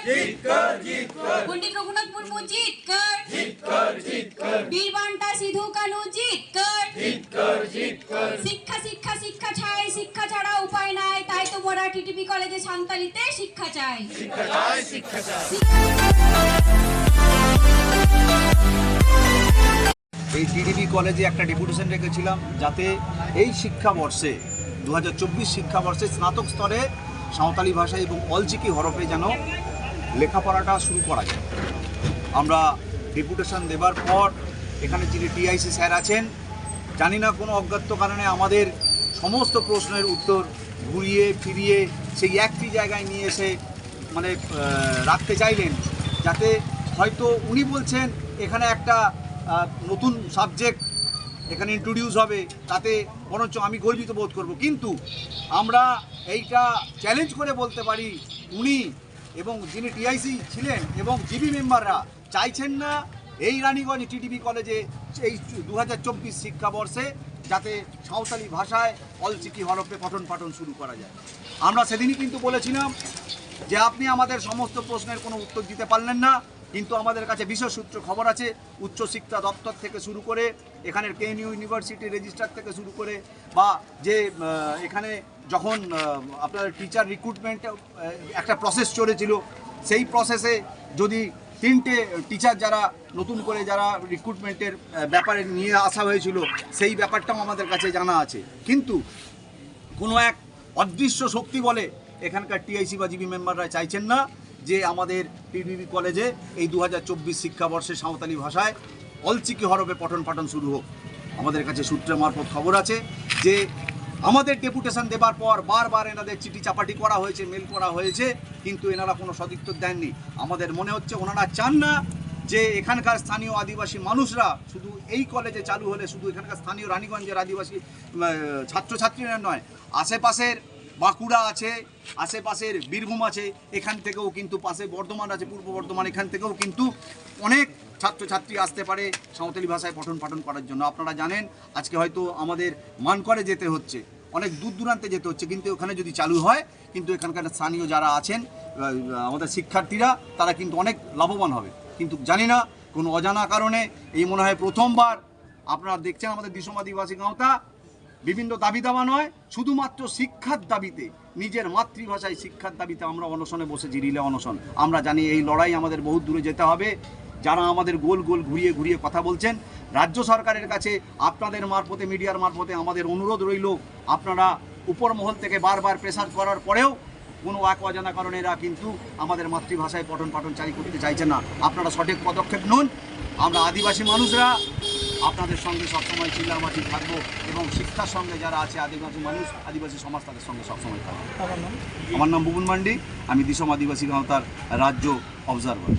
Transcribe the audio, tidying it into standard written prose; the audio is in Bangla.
पंडित रघुनाथ मुर्मू जीत कर वीर बांटा सिधू कानू जीत कर शिक्षा शिक्षा शिक्षा चाই शिक्षा ছাড়া উপায় নাই তাই তো মোরা টিটিপি কলেজে সান্তালিতে শিক্ষা চাই এই টিটিপি কলেজে একটা ডেপুটেশন রেখেছিলাম যাতে এই শিক্ষাবর্ষে 2024 শিক্ষাবর্ষে স্নাতক স্তরে সাঁওতালি ভাষা এবং অলচিকি হরফে যেন লেখাপড়াটা শুরু করা যায়। আমরা ডেপুটেশন দেবার পর এখানে যিনি টিআইসি স্যার আছেন, জানি না কোনো অজ্ঞাত কারণে আমাদের সমস্ত প্রশ্নের উত্তর ঘুরিয়ে ফিরিয়ে সেই একটি জায়গায় নিয়ে এসে মানে রাখতে চাইলেন, যাতে হয়তো উনি বলছেন এখানে একটা নতুন সাবজেক্ট এখানে ইন্ট্রোডিউস হবে, তাতে বরঞ্চ আমি গর্বিত বোধ করব। কিন্তু আমরা এইটা চ্যালেঞ্জ করে বলতে পারি উনি এবং যিনি টিআইসি ছিলেন এবং জিবি মেম্বাররা চাইছেন না এই রানীগঞ্জ টিটিপি কলেজে এই 2024 শিক্ষাবর্ষে যাতে সাঁওতালি ভাষায় অলচিকি হরফে পঠন পাঠন শুরু করা যায়। আমরা সেদিনই কিন্তু বলেছিলাম যে আপনি আমাদের সমস্ত প্রশ্নের কোনো উত্তর দিতে পারলেন না, কিন্তু আমাদের কাছে বিশেষ সূত্র খবর আছে উচ্চশিক্ষা দপ্তর থেকে শুরু করে এখানের কেএনইউ ইউনিভার্সিটি রেজিস্ট্রার থেকে শুরু করে বা যে এখানে যখন আপনার টিচার রিক্রুটমেন্ট একটা প্রসেস চলেছিল, সেই প্রসেসে যদি 3টে টিচার যারা নতুন করে যারা রিক্রুটমেন্টের ব্যাপারে নিয়ে আসা হয়েছিল সেই ব্যাপারটাও আমাদের কাছে জানা আছে। কিন্তু কোনো এক অদৃশ্য শক্তি বলে এখানকার টিআইসি বা জিবি মেম্বাররা চাইছেন না যে আমাদের টিটিপি কলেজে এই 2024 শিক্ষাবর্ষে সাঁওতালি ভাষায় অলচিকি হরফে পঠন পাঠন শুরু হোক। আমাদের কাছে সূত্রের মারফত খবর আছে যে আমাদের ডেপুটেশন দেবার পর বারবার এনাদের চিঠি চাপাটি করা হয়েছে, মেল করা হয়েছে, কিন্তু এনারা কোনো সদুত্তর দেননি। আমাদের মনে হচ্ছে ওনারা চান না যে এখানকার স্থানীয় আদিবাসী মানুষরা শুধু এই কলেজে চালু হলে শুধু এখানকার স্থানীয় রানীগঞ্জের আদিবাসী ছাত্রছাত্রীরা নয়, আশেপাশের বাঁকুড়া আছে, আশেপাশের বীরভূম আছে, এখান থেকেও কিন্তু পাশে বর্ধমান আছে, পূর্ব বর্ধমান, এখান থেকেও কিন্তু অনেক ছাত্রছাত্রী আসতে পারে সাঁওতালি ভাষায় পঠন পাঠন করার জন্য। আপনারা জানেন আজকে হয়তো আমাদের মানকরে যেতে হচ্ছে, অনেক দূর দূরান্তে যেতে হচ্ছে, কিন্তু ওখানে যদি চালু হয় কিন্তু এখানকার স্থানীয় যারা আছেন আমাদের শিক্ষার্থীরা তারা কিন্তু অনেক লাভবান হবে। কিন্তু জানি না কোনো অজানা কারণে এই মনে হয় প্রথমবার আপনারা দেখছেন আমাদের দিশম আদিবাসী গাঁওতা বিভিন্ন দাবি দাওয়া নয়, শুধুমাত্র শিক্ষার দাবিতে, নিজের মাতৃভাষায় শিক্ষার দাবিতে আমরা অনশনে বসেছি, রিলে অনশন। আমরা জানি এই লড়াই আমাদের বহু দূরে যেতে হবে। যারা আমাদের গোল গোল ঘুরিয়ে ঘুরিয়ে কথা বলছেন, রাজ্য সরকারের কাছে আপনাদের মারফতে, মিডিয়ার মারফতে আমাদের অনুরোধ রইল, আপনারা উপর মহল থেকে বারবার প্রেসার করার পরেও কোনো এক অজানা কারণে এরা কিন্তু আমাদের মাতৃভাষায় পঠন পাঠন চালু করতে চাইছেন না। আপনারা সঠিক পদক্ষেপ নিন। আমরা আদিবাসী মানুষরা আপনাদের সঙ্গে সবসময় চিল্লামাচি থাকবো এবং শিক্ষার সঙ্গে যারা আছে আদিবাসী মানুষ, আদিবাসী সমাজ, তাদের সঙ্গে সবসময় থাকবো। আমার নাম বুবুন মান্ডি, আমি দিশম আদিবাসী গাঁওতার রাজ্য অবজারভার।